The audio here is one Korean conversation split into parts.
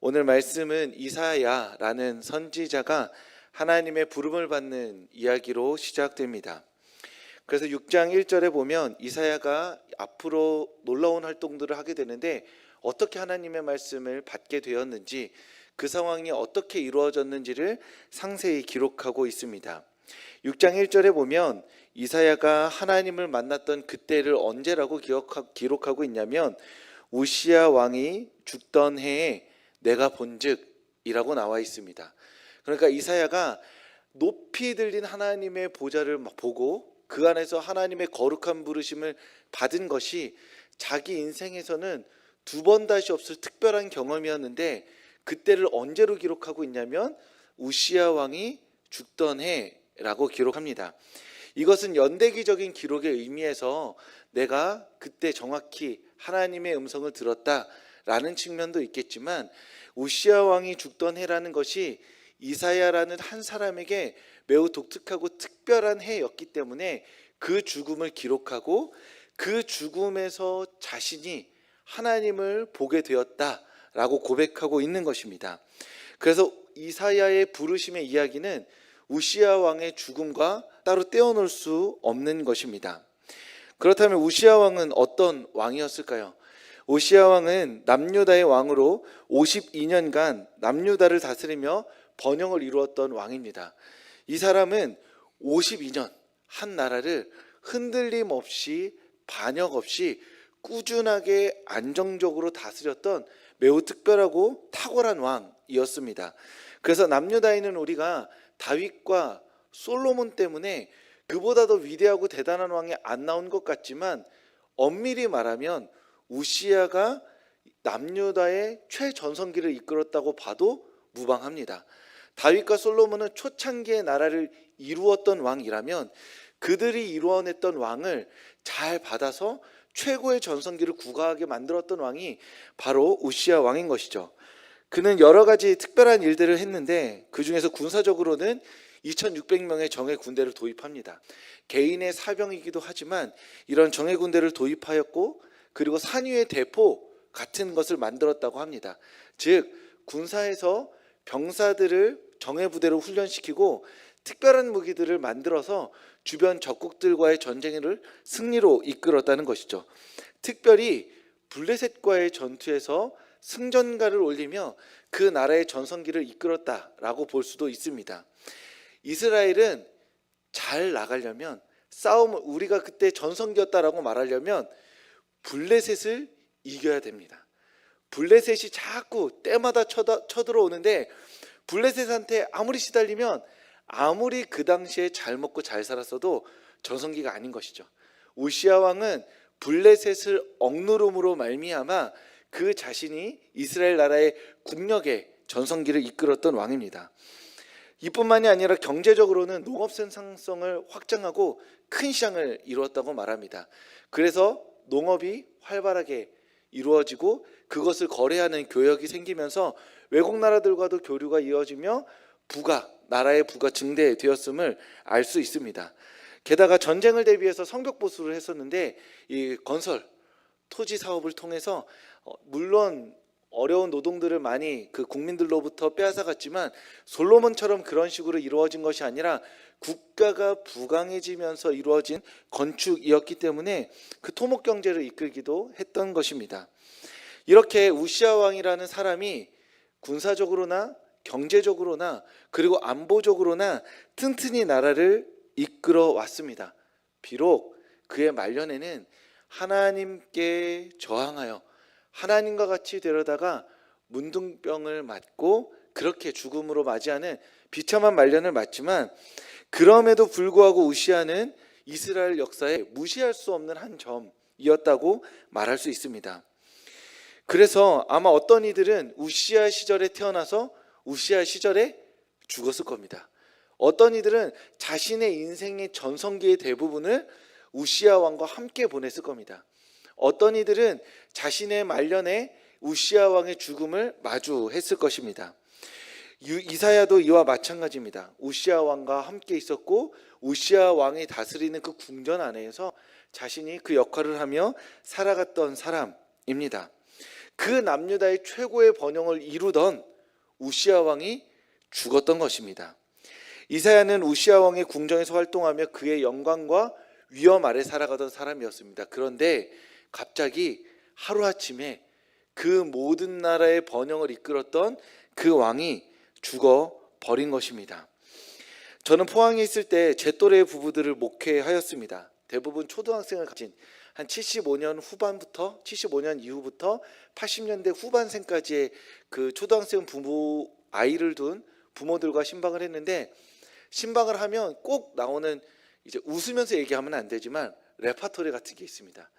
오늘 말씀은 이사야라는 선지자가 하나님의 부름을 받는 이야기로 시작됩니다. 그래서 6장 1절에 보면 이사야가 앞으로 놀라운 활동들을 하게 되는데 어떻게 하나님의 말씀을 받게 되었는지, 그 상황이 어떻게 이루어졌는지를 상세히 기록하고 있습니다. 6장 1절에 보면 이사야가 하나님을 만났던 그때를 언제라고 기록하고 있냐면 우시야 왕이 죽던 해에 내가 본즉 이라고 나와 있습니다. 그러니까 이사야가 높이 들린 하나님의 보좌를 보고 그 안에서 하나님의 거룩한 부르심을 받은 것이 자기 인생에서는 두 번 다시 없을 특별한 경험이었는데, 그때를 언제로 기록하고 있냐면 우시야 왕이 죽던 해라고 기록합니다. 이것은 연대기적인 기록의 의미에서 내가 그때 정확히 하나님의 음성을 들었다라는 측면도 있겠지만, 우시야 왕이 죽던 해라는 것이 이사야라는 한 사람에게 매우 독특하고 특별한 해였기 때문에 그 죽음을 기록하고 그 죽음에서 자신이 하나님을 보게 되었다라고 고백하고 있는 것입니다. 그래서 이사야의 부르심의 이야기는 우시야 왕의 죽음과 따로 떼어놓을 수 없는 것입니다. 그렇다면 우시야 왕은 어떤 왕이었을까요? 우시야 왕은 남유다의 왕으로 52년간 남유다를 다스리며 번영을 이루었던 왕입니다. 이 사람은 52년 한 나라를 흔들림 없이 반역 없이 꾸준하게 안정적으로 다스렸던 매우 특별하고 탁월한 왕이었습니다. 그래서 남유다에는 우리가 다윗과 솔로몬 때문에 그보다 더 위대하고 대단한 왕이 안 나온 것 같지만, 엄밀히 말하면 우시야가 남유다의 최전성기를 이끌었다고 봐도 무방합니다. 다윗과 솔로몬은 초창기의 나라를 이루었던 왕이라면 그들이 이루어냈던 왕을 잘 받아서 최고의 전성기를 구가하게 만들었던 왕이 바로 우시야 왕인 것이죠. 그는 여러 가지 특별한 일들을 했는데 그 중에서 군사적으로는 2600명의 정예 군대를 도입합니다. 개인의 사병이기도 하지만 이런 정예 군대를 도입하였고, 그리고 산위의 대포 같은 것을 만들었다고 합니다. 즉 군사에서 병사들을 정예 부대로 훈련시키고 특별한 무기들을 만들어서 주변 적국들과의 전쟁을 승리로 이끌었다는 것이죠. 특별히 블레셋과의 전투에서 승전가를 올리며 그 나라의 전성기를 이끌었다라고 볼 수도 있습니다. 이스라엘은 잘 나가려면 싸움을, 우리가 그때 전성기였다라고 말하려면 블레셋을 이겨야 됩니다. 블레셋이 자꾸 때마다 쳐들어오는데 블레셋한테 아무리 시달리면 아무리 그 당시에 잘 먹고 잘 살았어도 전성기가 아닌 것이죠. 우시야 왕은 블레셋을 억누름으로 말미암아 그 자신이 이스라엘 나라의 국력의 전성기를 이끌었던 왕입니다. 이뿐만이 아니라 경제적으로는 농업 생산성을 확장하고 큰 시장을 이루었다고 말합니다. 그래서 농업이 활발하게 이루어지고 그것을 거래하는 교역이 생기면서 외국 나라들과도 교류가 이어지며 나라의 부가 증대되었음을 알 수 있습니다. 게다가 전쟁을 대비해서 성벽 보수를 했었는데 이 건설 토지 사업을 통해서 물론 어려운 노동들을 많이 그 국민들로부터 빼앗아갔지만 솔로몬처럼 그런 식으로 이루어진 것이 아니라 국가가 부강해지면서 이루어진 건축이었기 때문에 그 토목 경제를 이끌기도 했던 것입니다. 이렇게 우시야 왕이라는 사람이 군사적으로나 경제적으로나 그리고 안보적으로나 튼튼히 나라를 이끌어 왔습니다. 비록 그의 말년에는 하나님께 저항하여 하나님과 같이 되려다가 문둥병을 맞고 그렇게 죽음으로 맞이하는 비참한 말년을 맞지만, 그럼에도 불구하고 우시야는 이스라엘 역사에 무시할 수 없는 한 점이었다고 말할 수 있습니다. 그래서 아마 어떤 이들은 우시야 시절에 태어나서 우시야 시절에 죽었을 겁니다. 어떤 이들은 자신의 인생의 전성기의 대부분을 우시야 왕과 함께 보냈을 겁니다. 어떤 이들은 자신의 말년에 우시야 왕의 죽음을 마주했을 것입니다. 이사야도 이와 마찬가지입니다. 우시야 왕과 함께 있었고 우시야 왕이 다스리는 그 궁전 안에서 자신이 그 역할을 하며 살아갔던 사람입니다. 그 남유다의 최고의 번영을 이루던 우시야 왕이 죽었던 것입니다. 이사야는 우시야 왕의 궁정에서 활동하며 그의 영광과 위엄 아래 살아가던 사람이었습니다. 그런데 갑자기 하루아침에 그 모든 나라의 번영을 이끌었던 그 왕이 죽어 버린 것입니다. 저는 포항에 있을 때 제 또래의 부부들을 목회하였습니다. 대부분 초등학생을 가진 한 75년 후반부터 75년 이후부터 80년대 후반생까지의 그 초등학생 부부 아이를 둔 부모들과 신방을 했는데, 신방을 하면 꼭 나오는, 이제 웃으면서 얘기하면 안 되지만 레파토리 같은 게 있습니다.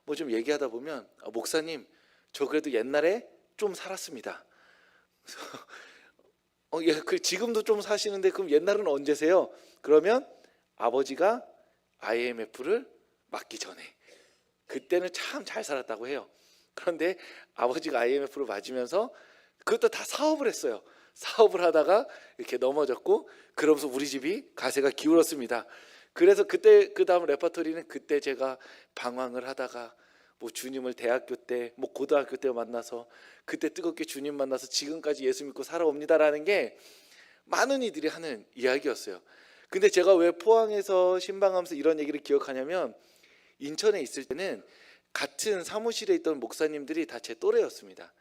뭐 좀 얘기하다 보면 목사님 저 그래도 옛날에 좀 살았습니다. 예, 그 지금도 좀 사시는데 그럼 옛날은 언제세요? 그러면 아버지가 IMF를 맞기 전에, 그때는 참 잘 살았다고 해요. 그런데 아버지가 IMF를 맞으면서 그것도 다 사업을 했어요. 사업을 하다가 이렇게 넘어졌고, 그러면서 우리 집이 가세가 기울었습니다. 그래서 그때 그 다음 레퍼토리는 그때 제가 방황을 하다가 뭐 주님을 대학교 때, 뭐 고등학교 때 만나서 그때 뜨겁게 주님 만나서 지금까지 예수 믿고 살아옵니다라는 게 많은 이들이 하는 이야기였어요. 근데 제가 왜 포항에서 신방하면서 이런 얘기를 기억하냐면, 인천에 있을 때는 같은 사무실에 있던 목사님들이 다 제 또래였습니다.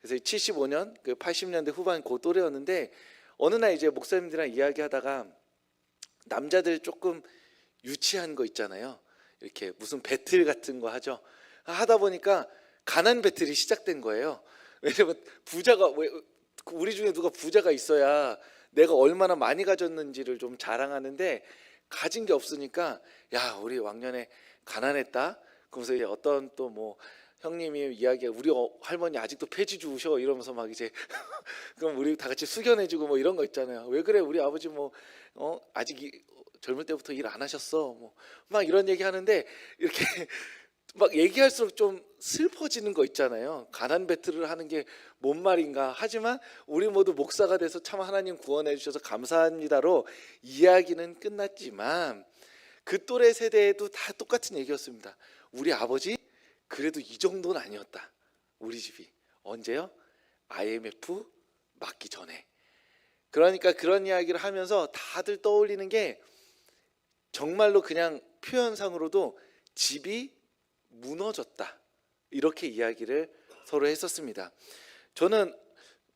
그래서 75년, 그 80년대 후반 그 또래였는데, 어느 날 이제 목사님들이랑 이야기하다가 남자들 조금 유치한 거 있잖아요. 이렇게 무슨 배틀 같은 거 하죠. 하다 보니까 가난 배틀이 시작된 거예요. 왜냐면 부자가, 우리 중에 누가 부자가 있어야 내가 얼마나 많이 가졌는지를 좀 자랑하는데, 가진 게 없으니까 야 우리 왕년에 가난했다. 그러면서 이제 어떤 또 뭐 형님이 이야기해, 우리 할머니 아직도 폐지 주우셔 이러면서 막 이제 그럼 우리 다 같이 수견해주고 뭐 이런 거 있잖아요. 왜 그래 우리 아버지 뭐 아직 젊을 때부터 일 안 하셨어 뭐 막 이런 얘기 하는데, 이렇게 막 얘기할수록 좀 슬퍼지는 거 있잖아요. 가난 배틀을 하는 게 뭔 말인가. 하지만 우리 모두 목사가 돼서 참 하나님 구원해 주셔서 감사합니다로 이야기는 끝났지만, 그 또래 세대에도 다 똑같은 얘기였습니다. 우리 아버지 그래도 이 정도는 아니었다. 우리 집이 언제요? IMF 맞기 전에. 그러니까 그런 이야기를 하면서 다들 떠올리는 게, 정말로 그냥 표현상으로도 집이 무너졌다 이렇게 이야기를 서로 했었습니다. 저는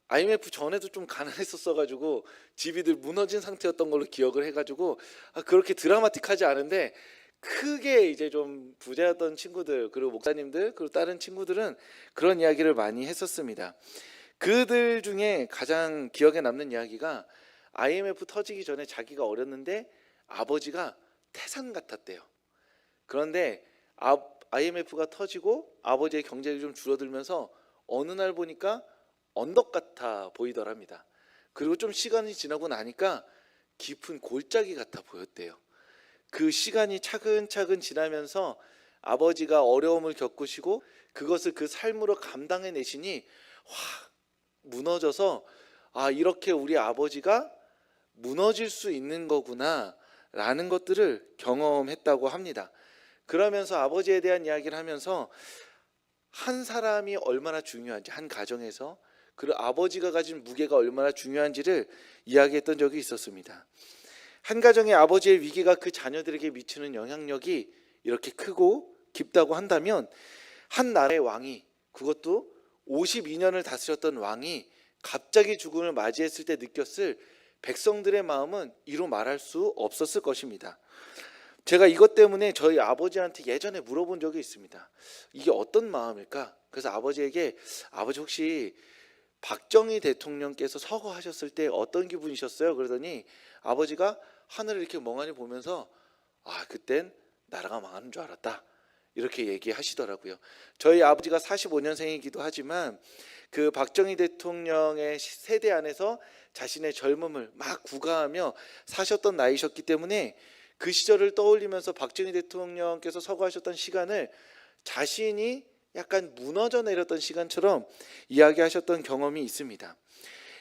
IMF 전에도 좀 가난했었어가지고 집이 늘 무너진 상태였던 걸로 기억을 해가지고 그렇게 드라마틱하지 않은데, 크게 이제 좀 부자였던 친구들, 그리고 목사님들, 그리고 다른 친구들은 그런 이야기를 많이 했었습니다. 그들 중에 가장 기억에 남는 이야기가, IMF 터지기 전에 자기가 어렸는데 아버지가 태산 같았대요. 그런데 IMF가 터지고 아버지의 경제력이 좀 줄어들면서 어느 날 보니까 언덕 같아 보이더랍니다. 그리고 좀 시간이 지나고 나니까 깊은 골짜기 같아 보였대요. 그 시간이 차근차근 지나면서 아버지가 어려움을 겪으시고 그것을 그 삶으로 감당해내시니 확 무너져서, 이렇게 우리 아버지가 무너질 수 있는 거구나 라는 것들을 경험했다고 합니다. 그러면서 아버지에 대한 이야기를 하면서 한 사람이 얼마나 중요한지, 한 가정에서 그리고 아버지가 가진 무게가 얼마나 중요한지를 이야기했던 적이 있었습니다. 한 가정의 아버지의 위기가 그 자녀들에게 미치는 영향력이 이렇게 크고 깊다고 한다면, 한 나라의 왕이, 그것도 52년을 다스렸던 왕이 갑자기 죽음을 맞이했을 때 느꼈을 백성들의 마음은 이루 말할 수 없었을 것입니다. 제가 이것 때문에 저희 아버지한테 예전에 물어본 적이 있습니다. 이게 어떤 마음일까? 그래서 아버지에게, 아버지 혹시 박정희 대통령께서 서거하셨을 때 어떤 기분이셨어요? 그러더니 아버지가 하늘을 이렇게 멍하니 보면서 그땐 나라가 망하는 줄 알았다 이렇게 얘기하시더라고요. 저희 아버지가 45년생이기도 하지만 그 박정희 대통령의 세대 안에서 자신의 젊음을 막 구가하며 사셨던 나이셨기 때문에 그 시절을 떠올리면서 박정희 대통령께서 서거하셨던 시간을 자신이 약간 무너져 내렸던 시간처럼 이야기하셨던 경험이 있습니다.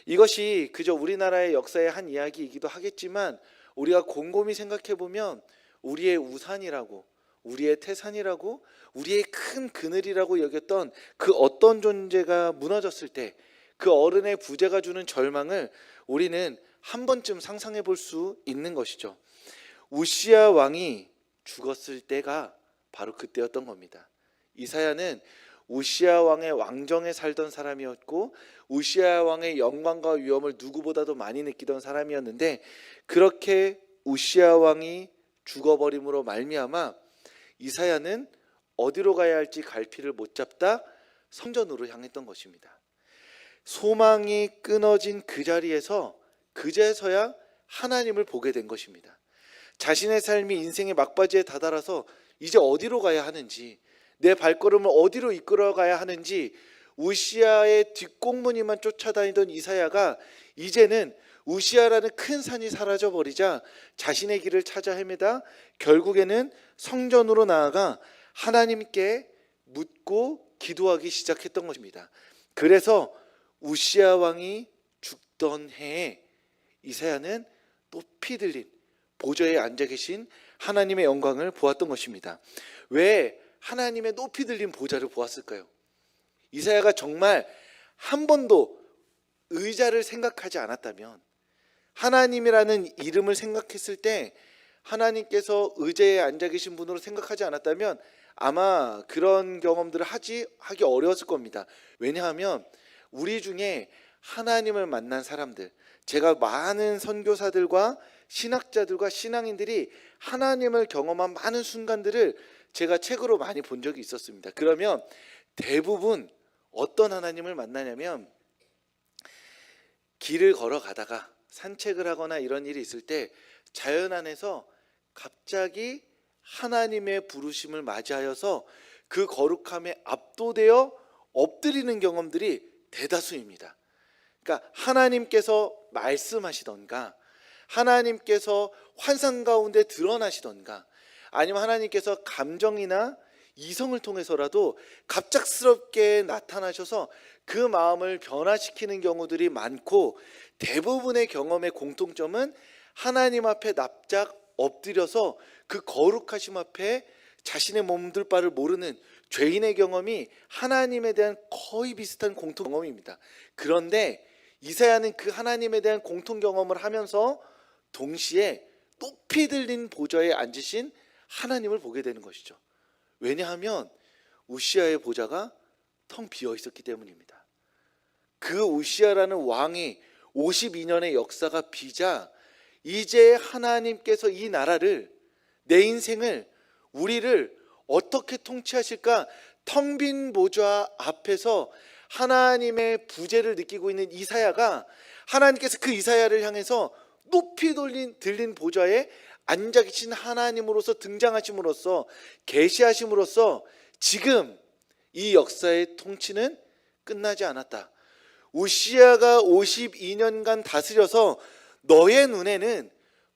이것이 그저 우리나라의 역사의 한 이야기이기도 하겠지만, 우리가 곰곰이 생각해 보면 우리의 우산이라고, 우리의 태산이라고, 우리의 큰 그늘이라고 여겼던 그 어떤 존재가 무너졌을 때 그 어른의 부재가 주는 절망을 우리는 한 번쯤 상상해 볼 수 있는 것이죠. 우시야 왕이 죽었을 때가 바로 그때였던 겁니다. 이사야는 우시야 왕의 왕정에 살던 사람이었고 우시야 왕의 영광과 위엄을 누구보다도 많이 느끼던 사람이었는데, 그렇게 우시야 왕이 죽어버림으로 말미암아 이사야는 어디로 가야 할지 갈피를 못 잡다 성전으로 향했던 것입니다. 소망이 끊어진 그 자리에서 그제서야 하나님을 보게 된 것입니다. 자신의 삶이 인생의 막바지에 다다라서 이제 어디로 가야 하는지, 내 발걸음을 어디로 이끌어 가야 하는지 우시야의 뒷공무니만 쫓아다니던 이사야가 이제는 우시야라는 큰 산이 사라져버리자 자신의 길을 찾아 헤매다 결국에는 성전으로 나아가 하나님께 묻고 기도하기 시작했던 것입니다. 그래서 우시야 왕이 죽던 해에 이사야는 높이 들린 보좌에 앉아 계신 하나님의 영광을 보았던 것입니다. 왜 하나님의 높이 들린 보좌를 보았을까요? 이사야가 정말 한 번도 의자를 생각하지 않았다면, 하나님이라는 이름을 생각했을 때 하나님께서 의자에 앉아 계신 분으로 생각하지 않았다면 아마 그런 경험들을 하기 어려웠을 겁니다. 왜냐하면 우리 중에 하나님을 만난 사람들, 제가 많은 선교사들과 신학자들과 신앙인들이 하나님을 경험한 많은 순간들을 제가 책으로 많이 본 적이 있었습니다. 그러면 대부분 어떤 하나님을 만나냐면, 길을 걸어가다가 산책을 하거나 이런 일이 있을 때 자연 안에서 갑자기 하나님의 부르심을 맞이하여서 그 거룩함에 압도되어 엎드리는 경험들이 대다수입니다. 그러니까 하나님께서 말씀하시던가, 하나님께서 환상 가운데 드러나시던가, 아니면 하나님께서 감정이나 이성을 통해서라도 갑작스럽게 나타나셔서 그 마음을 변화시키는 경우들이 많고, 대부분의 경험의 공통점은 하나님 앞에 납작 엎드려서 그 거룩하심 앞에 자신의 몸둘 바를 모르는 죄인의 경험이 하나님에 대한 거의 비슷한 공통 경험입니다. 그런데 이사야는 그 하나님에 대한 공통 경험을 하면서 동시에 높이 들린 보좌에 앉으신 하나님을 보게 되는 것이죠. 왜냐하면 우시야의 보좌가 텅 비어 있었기 때문입니다. 그 우시야라는 왕이 52년의 역사가 비자 이제 하나님께서 이 나라를, 내 인생을, 우리를 어떻게 통치하실까, 텅 빈 보좌 앞에서 하나님의 부재를 느끼고 있는 이사야가, 하나님께서 그 이사야를 향해서 높이 들린 보좌에 앉아 계신 하나님으로서 등장하심으로써, 계시하심으로써 지금 이 역사의 통치는 끝나지 않았다. 우시야가 52년간 다스려서 너의 눈에는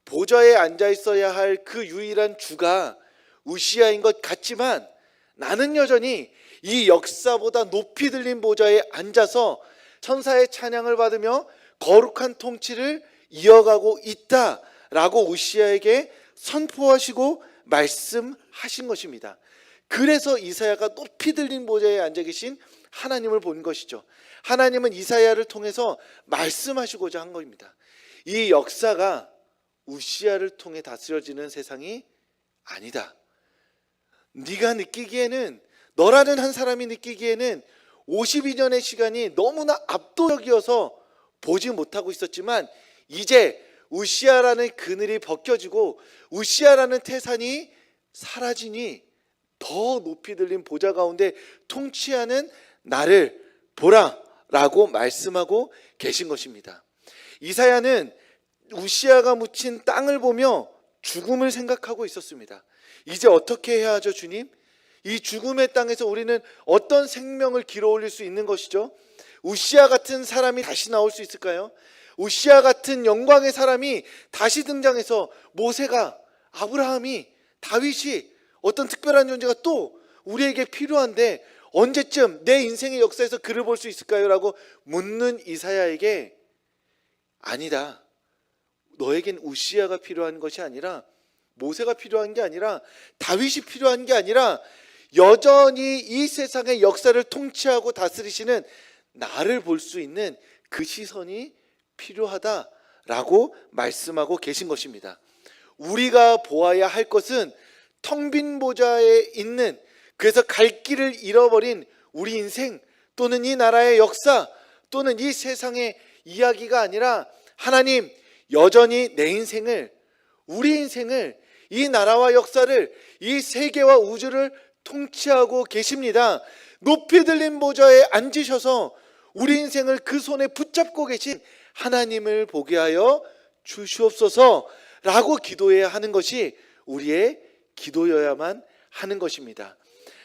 보좌에 앉아 있어야 할 그 유일한 주가 우시야인 것 같지만, 나는 여전히 이 역사보다 높이 들린 보좌에 앉아서 천사의 찬양을 받으며 거룩한 통치를 이어가고 있다라고 우시야에게 선포하시고 말씀하신 것입니다. 그래서 이사야가 높이 들린 보좌에 앉아 계신 하나님을 본 것이죠. 하나님은 이사야를 통해서 말씀하시고자 한 겁니다. 이 역사가 우시야를 통해 다스려지는 세상이 아니다. 네가 느끼기에는, 너라는 한 사람이 느끼기에는 52년의 시간이 너무나 압도적이어서 보지 못하고 있었지만, 이제 우시야라는 그늘이 벗겨지고 우시야라는 태산이 사라지니 더 높이 들린 보좌 가운데 통치하는 나를 보라 라고 말씀하고 계신 것입니다. 이사야는 우시야가 묻힌 땅을 보며 죽음을 생각하고 있었습니다. 이제 어떻게 해야 하죠, 주님? 이 죽음의 땅에서 우리는 어떤 생명을 길어 올릴 수 있는 것이죠? 우시야 같은 사람이 다시 나올 수 있을까요? 우시야 같은 영광의 사람이 다시 등장해서 모세가, 아브라함이, 다윗이, 어떤 특별한 존재가 또 우리에게 필요한데 언제쯤 내 인생의 역사에서 그를 볼 수 있을까요? 라고 묻는 이사야에게, 아니다, 너에겐 우시야가 필요한 것이 아니라 모세가 필요한 게 아니라 다윗이 필요한 게 아니라 여전히 이 세상의 역사를 통치하고 다스리시는 나를 볼 수 있는 그 시선이 필요하다라고 말씀하고 계신 것입니다. 우리가 보아야 할 것은 텅 빈 보좌에 있는, 그래서 갈 길을 잃어버린 우리 인생 또는 이 나라의 역사 또는 이 세상의 이야기가 아니라 하나님 여전히 내 인생을, 우리 인생을, 이 나라와 역사를, 이 세계와 우주를 통치하고 계십니다. 높이 들린 보좌에 앉으셔서 우리 인생을 그 손에 붙잡고 계신 하나님을 보게 하여 주시옵소서라고 기도해야 하는 것이 우리의 기도여야만 하는 것입니다.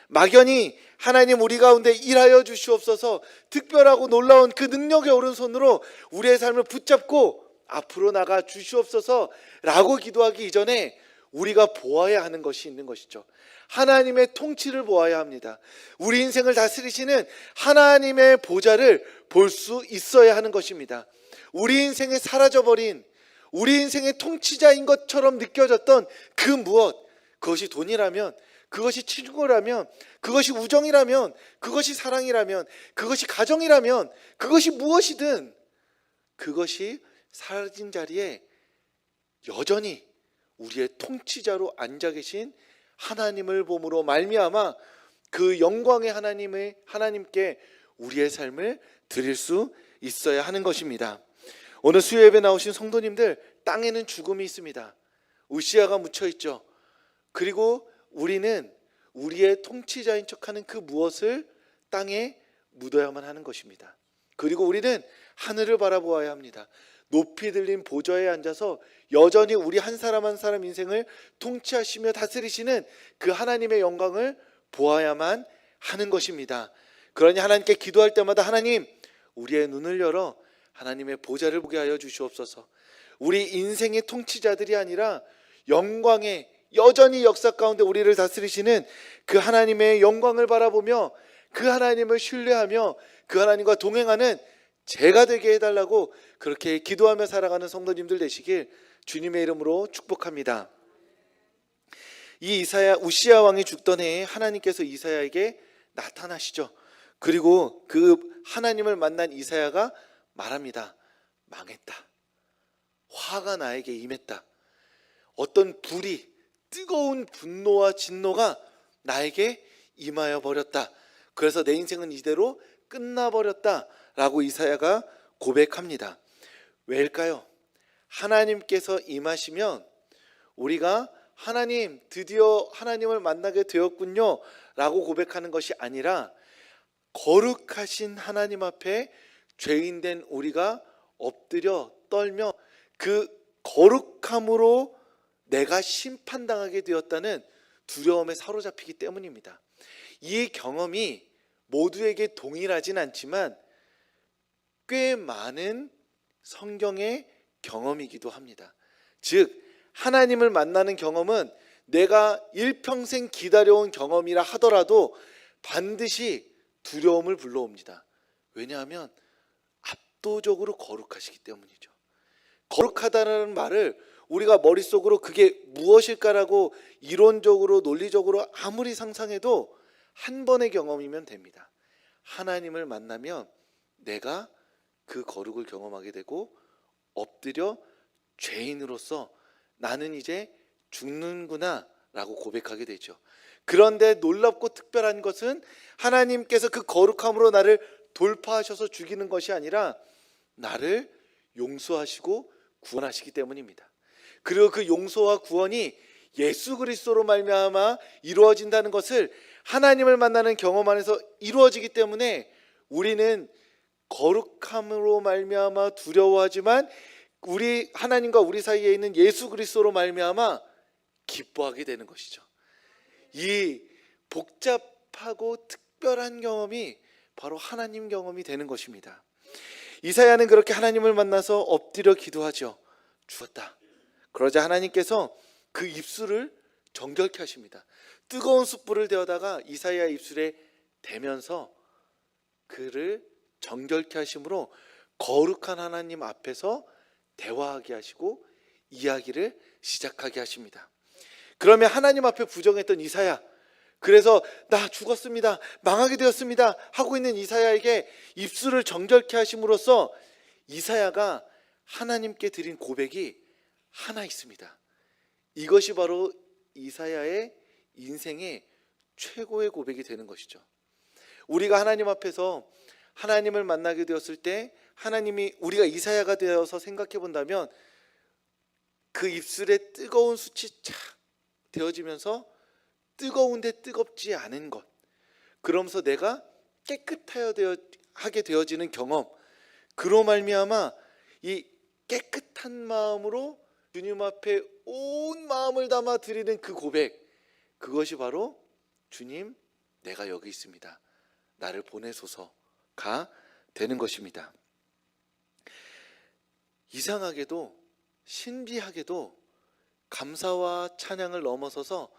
막연히 하나님 우리 가운데 일하여 주시옵소서, 특별하고 놀라운 그 능력의 오른손으로 우리의 삶을 붙잡고 앞으로 나가 주시옵소서라고 기도하기 이전에 우리가 보아야 하는 것이 있는 것이죠. 하나님의 통치를 보아야 합니다. 우리 인생을 다스리시는 하나님의 보좌를 볼 수 있어야 하는 것입니다. 우리 인생에 사라져버린, 우리 인생의 통치자인 것처럼 느껴졌던 그 무엇, 그것이 돈이라면, 그것이 친구라면, 그것이 우정이라면, 그것이 사랑이라면, 그것이 가정이라면, 그것이 무엇이든 그것이 사라진 자리에 여전히 우리의 통치자로 앉아 계신 하나님을 봄으로 말미암아 그 영광의 하나님께 우리의 삶을 드릴 수 있어야 하는 것입니다. 오늘 수요 예배 나오신 성도님들, 땅에는 죽음이 있습니다. 우시아가 묻혀 있죠. 그리고 우리는 우리의 통치자인 척하는 그 무엇을 땅에 묻어야만 하는 것입니다. 그리고 우리는 하늘을 바라보아야 합니다. 높이 들린 보좌에 앉아서 여전히 우리 한 사람 한 사람 인생을 통치하시며 다스리시는 그 하나님의 영광을 보아야만 하는 것입니다. 그러니 하나님께 기도할 때마다 하나님, 우리의 눈을 열어 하나님의 보좌를 보게 하여 주시옵소서. 우리 인생의 통치자들이 아니라 영광의, 여전히 역사 가운데 우리를 다스리시는 그 하나님의 영광을 바라보며 그 하나님을 신뢰하며 그 하나님과 동행하는 제가 되게 해달라고 그렇게 기도하며 살아가는 성도님들 되시길 주님의 이름으로 축복합니다. 이 우시아 왕이 죽던 해에 하나님께서 이사야에게 나타나시죠. 그리고 그 하나님을 만난 이사야가 말합니다. 망했다. 화가 나에게 임했다. 어떤 불이, 뜨거운 분노와 진노가 나에게 임하여 버렸다. 그래서 내 인생은 이대로 끝나버렸다 라고 이사야가 고백합니다. 왜일까요? 하나님께서 임하시면 우리가 하나님, 드디어 하나님을 만나게 되었군요 라고 고백하는 것이 아니라 거룩하신 하나님 앞에 죄인된 우리가 엎드려 떨며 그 거룩함으로 내가 심판당하게 되었다는 두려움에 사로잡히기 때문입니다. 이 경험이 모두에게 동일하진 않지만 꽤 많은 성경의 경험이기도 합니다. 즉 하나님을 만나는 경험은 내가 일평생 기다려온 경험이라 하더라도 반드시 두려움을 불러옵니다. 왜냐하면 압도적으로 거룩하시기 때문이죠. 거룩하다는 말을 우리가 머릿속으로 그게 무엇일까라고 이론적으로 논리적으로 아무리 상상해도 한 번의 경험이면 됩니다. 하나님을 만나면 내가 그 거룩을 경험하게 되고 엎드려 죄인으로서 나는 이제 죽는구나 라고 고백하게 되죠. 그런데 놀랍고 특별한 것은 하나님께서 그 거룩함으로 나를 돌파하셔서 죽이는 것이 아니라 나를 용서하시고 구원하시기 때문입니다. 그리고 그 용서와 구원이 예수 그리스도로 말미암아 이루어진다는 것을 하나님을 만나는 경험 안에서 이루어지기 때문에 우리는 거룩함으로 말미암아 두려워하지만 우리 하나님과 우리 사이에 있는 예수 그리스도로 말미암아 기뻐하게 되는 것이죠. 이 복잡하고 특별한 경험이 바로 하나님 경험이 되는 것입니다. 이사야는 그렇게 하나님을 만나서 엎드려 기도하죠. 죽었다. 그러자 하나님께서 그 입술을 정결케 하십니다. 뜨거운 숯불을 데워다가 이사야 입술에 대면서 그를 정결케 하심으로 거룩한 하나님 앞에서 대화하게 하시고 이야기를 시작하게 하십니다. 그러면 하나님 앞에 부정했던 이사야, 그래서 나 죽었습니다, 망하게 되었습니다 하고 있는 이사야에게 입술을 정결케 하심으로써 이사야가 하나님께 드린 고백이 하나 있습니다. 이것이 바로 이사야의 인생의 최고의 고백이 되는 것이죠. 우리가 하나님 앞에서 하나님을 만나게 되었을 때 하나님이, 우리가 이사야가 되어서 생각해 본다면 그 입술에 뜨거운 숯이 착 되어지면서 뜨거운데 뜨겁지 않은 것, 그러면서 내가 하게 되어지는 경험, 그로 말미암아 이 깨끗한 마음으로 주님 앞에 온 마음을 담아 드리는 그 고백, 그것이 바로 주님, 내가 여기 있습니다, 나를 보내소서가 되는 것입니다. 이상하게도 신비하게도 감사와 찬양을 넘어서서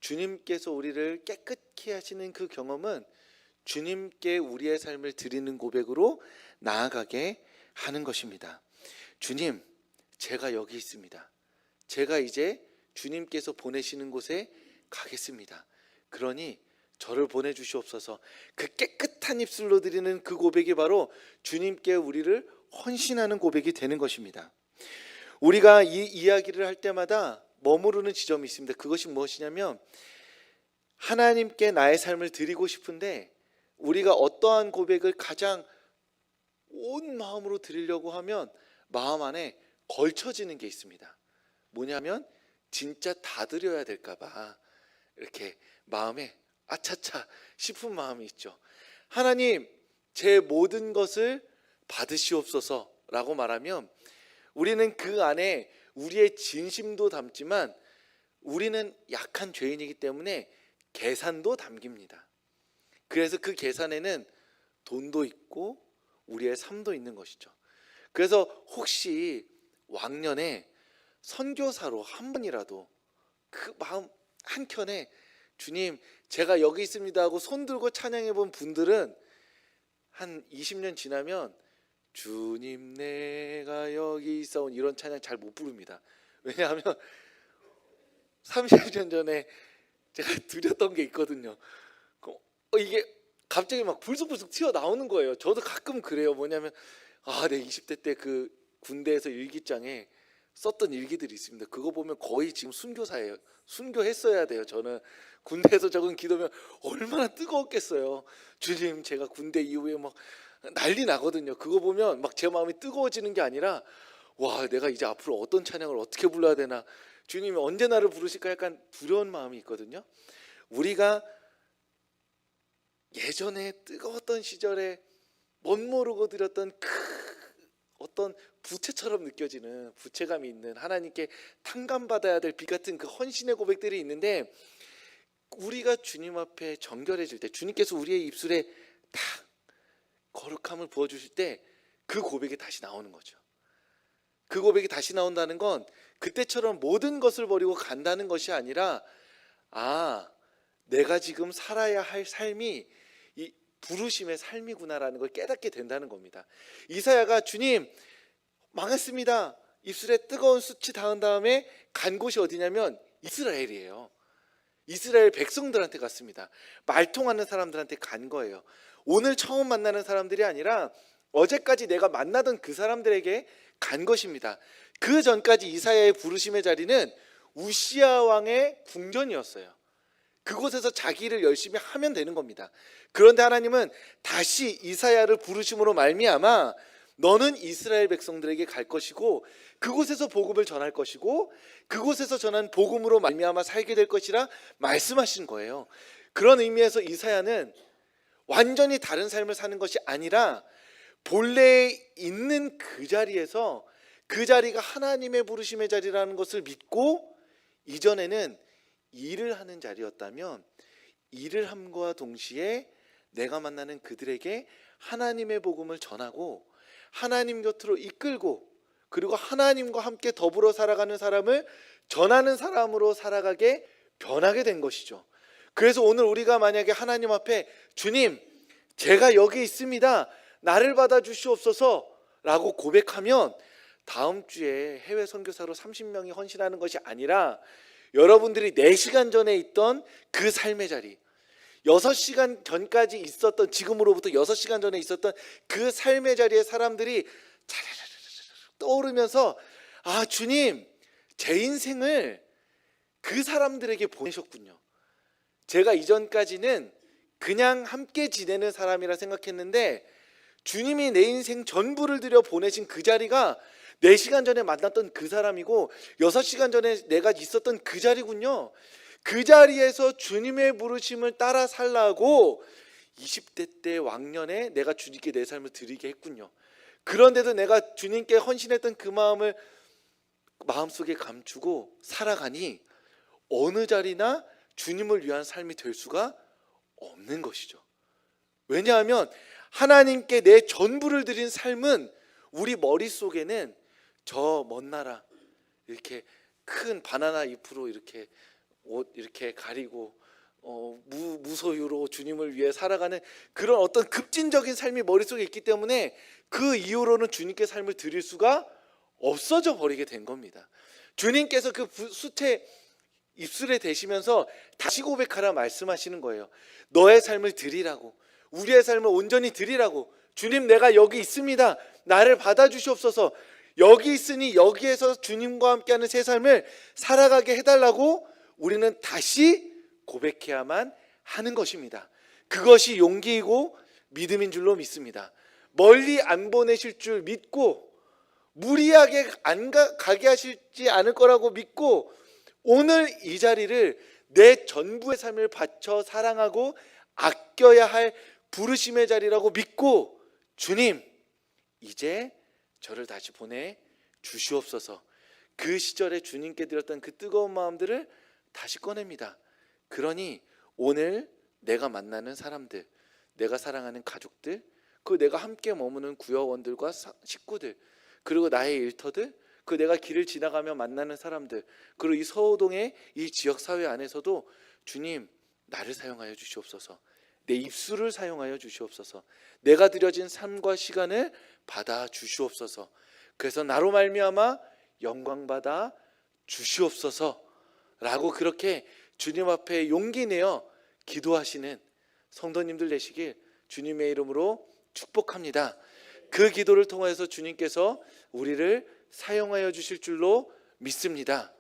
주님께서 우리를 깨끗게 하시는 그 경험은 주님께 우리의 삶을 드리는 고백으로 나아가게 하는 것입니다. 주님, 제가 여기 있습니다. 제가 이제 주님께서 보내시는 곳에 가겠습니다. 그러니 저를 보내주시옵소서. 그 깨끗한 입술로 드리는 그 고백이 바로 주님께 우리를 헌신하는 고백이 되는 것입니다. 우리가 이 이야기를 할 때마다 머무르는 지점이 있습니다. 그것이 무엇이냐면, 하나님께 나의 삶을 드리고 싶은데 우리가 어떠한 고백을 가장 온 마음으로 드리려고 하면 마음 안에 걸쳐지는 게 있습니다. 뭐냐면 진짜 다 드려야 될까 봐 이렇게 마음에 아차차 싶은 마음이 있죠. 하나님, 제 모든 것을 받으시옵소서라고 말하면 우리는 그 안에 우리의 진심도 담지만 우리는 약한 죄인이기 때문에 계산도 담깁니다. 그래서 그 계산에는 돈도 있고 우리의 삶도 있는 것이죠. 그래서 혹시 왕년에 선교사로 한 번이라도 그 마음 한켠에 주님, 제가 여기 있습니다 하고 손 들고 찬양해 본 분들은 한 20년 지나면 주님 내가 여기 있사온 이런 찬양 잘 못 부릅니다. 왜냐하면 30년 전에 제가 드렸던 게 있거든요. 이게 갑자기 막 불쑥불쑥 튀어나오는 거예요. 저도 가끔 그래요. 뭐냐면 내 20대 때 그 군대에서 일기장에 썼던 일기들이 있습니다. 그거 보면 거의 지금 순교사예요. 순교했어야 돼요. 저는 군대에서 적은 기도면 얼마나 뜨거웠겠어요. 주님, 제가 군대 이후에 막 난리 나거든요. 그거 보면 막 제 마음이 뜨거워지는 게 아니라, 와, 내가 이제 앞으로 어떤 찬양을 어떻게 불러야 되나, 주님이 언제 나를 부르실까, 약간 두려운 마음이 있거든요. 우리가 예전에 뜨거웠던 시절에 멋모르고 드렸던 어떤 부채처럼 느껴지는, 부채감이 있는, 하나님께 탕감받아야 될 빛 같은 그 헌신의 고백들이 있는데, 우리가 주님 앞에 정결해질 때, 주님께서 우리의 입술에 탁 거룩함을 부어주실 때 그 고백이 다시 나오는 거죠. 그 고백이 다시 나온다는 건 그때처럼 모든 것을 버리고 간다는 것이 아니라, 내가 지금 살아야 할 삶이 이 부르심의 삶이구나라는 걸 깨닫게 된다는 겁니다. 이사야가 주님, 망했습니다, 입술에 뜨거운 숯이 닿은 다음에 간 곳이 어디냐면 이스라엘이에요. 이스라엘 백성들한테 갔습니다. 말통하는 사람들한테 간 거예요. 오늘 처음 만나는 사람들이 아니라 어제까지 내가 만나던 그 사람들에게 간 것입니다. 그 전까지 이사야의 부르심의 자리는 우시야 왕의 궁전이었어요. 그곳에서 자기 일을 열심히 하면 되는 겁니다. 그런데 하나님은 다시 이사야를 부르심으로 말미암아 너는 이스라엘 백성들에게 갈 것이고 그곳에서 복음을 전할 것이고 그곳에서 전한 복음으로 말미암아 살게 될 것이라 말씀하신 거예요. 그런 의미에서 이사야는 완전히 다른 삶을 사는 것이 아니라 본래 있는 그 자리에서, 그 자리가 하나님의 부르심의 자리라는 것을 믿고, 이전에는 일을 하는 자리였다면 일을 함과 동시에 내가 만나는 그들에게 하나님의 복음을 전하고 하나님 곁으로 이끌고, 그리고 하나님과 함께 더불어 살아가는 사람을 전하는 사람으로 살아가게 변하게 된 것이죠. 그래서 오늘 우리가 만약에 하나님 앞에 주님, 제가 여기 있습니다, 나를 받아 주시옵소서 라고 고백하면 다음 주에 해외 선교사로 30명이 헌신하는 것이 아니라 여러분들이 4시간 전에 있던 그 삶의 자리, 6시간 전까지 있었던, 지금으로부터 6시간 전에 있었던 그 삶의 자리에 사람들이 차례르르 떠오르면서 아, 주님, 제 인생을 그 사람들에게 보내셨군요. 제가 이전까지는 그냥 함께 지내는 사람이라 생각했는데 주님이 내 인생 전부를 들여 보내신 그 자리가 4시간 전에 만났던 그 사람이고 6시간 전에 내가 있었던 그 자리군요. 그 자리에서 주님의 부르심을 따라 살라고 20대 때 왕년에 내가 주님께 내 삶을 드리게 했군요. 그런데도 내가 주님께 헌신했던 그 마음을 마음속에 감추고 살아가니 어느 자리나 주님을 위한 삶이 될 수가 없는 것이죠. 왜냐하면 하나님께 내 전부를 드린 삶은 우리 머릿속에는 저 먼 나라, 이렇게 큰 바나나 잎으로 이렇게 옷 이렇게 가리고 무소유로 주님을 위해 살아가는 그런 어떤 급진적인 삶이 머릿속에 있기 때문에 그 이후로는 주님께 삶을 드릴 수가 없어져 버리게 된 겁니다. 주님께서 그 숯에 입술에 대시면서 다시 고백하라 말씀하시는 거예요. 너의 삶을 드리라고, 우리의 삶을 온전히 드리라고. 주님, 내가 여기 있습니다. 나를 받아주시옵소서. 여기 있으니 여기에서 주님과 함께하는 새 삶을 살아가게 해달라고 우리는 다시 고백해야만 하는 것입니다. 그것이 용기이고 믿음인 줄로 믿습니다. 멀리 안 보내실 줄 믿고 무리하게 안 가게 하실지 않을 거라고 믿고 오늘 이 자리를 내 전부의 삶을 바쳐 사랑하고 아껴야 할 부르심의 자리라고 믿고 주님, 이제 저를 다시 보내 주시옵소서. 그 시절에 주님께 드렸던 그 뜨거운 마음들을 다시 꺼냅니다. 그러니 오늘 내가 만나는 사람들, 내가 사랑하는 가족들, 그 내가 함께 머무는 구역원들과 식구들, 그리고 나의 일터들, 그 내가 길을 지나가며 만나는 사람들, 그리고 이 서호동의 이 지역사회 안에서도 주님, 나를 사용하여 주시옵소서. 내 입술을 사용하여 주시옵소서. 내가 드려진 삶과 시간을 받아 주시옵소서. 그래서 나로 말미암아 영광받아 주시옵소서 라고 그렇게 주님 앞에 용기 내어 기도하시는 성도님들 되시길 주님의 이름으로 축복합니다. 그 기도를 통해서 주님께서 우리를 사용하여 주실 줄로 믿습니다.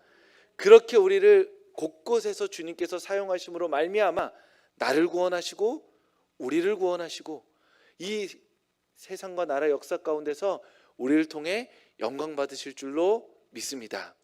그렇게 우리를 곳곳에서 주님께서 사용하심으로 말미암아 나를 구원하시고 우리를 구원하시고 이 세상과 나라 역사 가운데서 우리를 통해 영광 받으실 줄로 믿습니다.